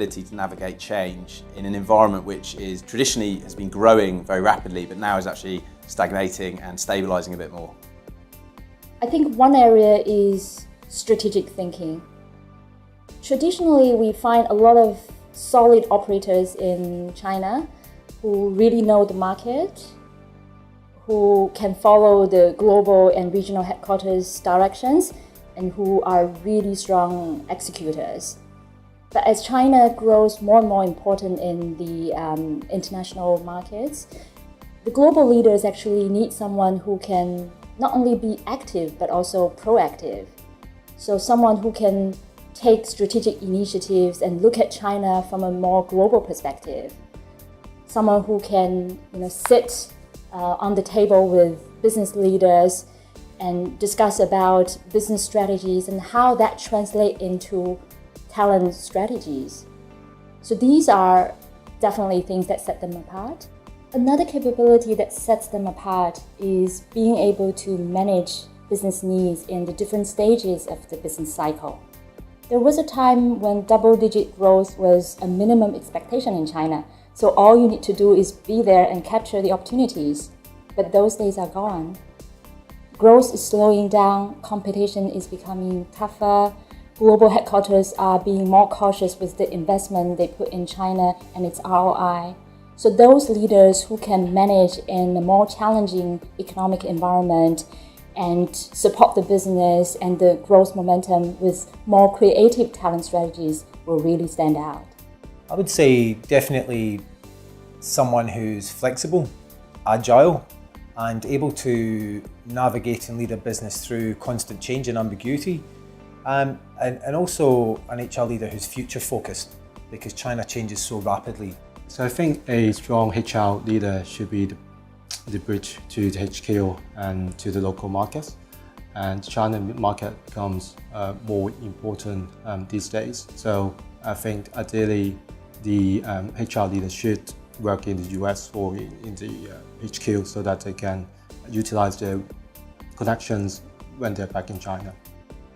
ability to navigate change in an environment which is traditionally has been growing very rapidly, but now is actually stagnating and stabilising a bit more? I think one area is strategic thinking. Traditionally, we find a lot of solid operators in China who really know the market, who can follow the global and regional headquarters directions, and who are really strong executors. But as China grows more and more important in the international markets, the global leaders actually need someone who can not only be active but also proactive. So someone who can take strategic initiatives and look at China from a more global perspective. Someone who can sit on the table with business leaders and discuss about business strategies and how that translates into talent strategies. So these are definitely things that set them apart. Another capability that sets them apart is being able to manage business needs in the different stages of the business cycle. There was a time when double-digit growth was a minimum expectation in China, so all you need to do is be there and capture the opportunities. But those days are gone. Growth is slowing down, competition is becoming tougher, global headquarters are being more cautious with the investment they put in China and its ROI. So those leaders who can manage in a more challenging economic environment and support the business and the growth momentum with more creative talent strategies will really stand out. I would say definitely someone who's flexible, agile, and able to navigate and lead a business through constant change and ambiguity. And also an HR leader who's future focused, because China changes so rapidly. So I think a strong HR leader should be the bridge to the HQ and to the local markets. And China market becomes more important these days. So I think ideally the HR leader should work in the US or in the HQ so that they can utilize their connections when they're back in China.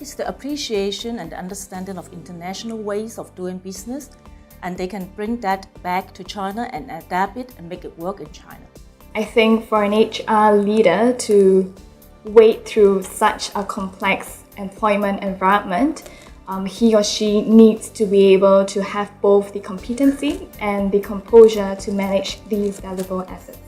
It's the appreciation and the understanding of international ways of doing business, and they can bring that back to China and adapt it and make it work in China. I think for an HR leader to wade through such a complex employment environment, he or she needs to be able to have both the competency and the composure to manage these valuable assets.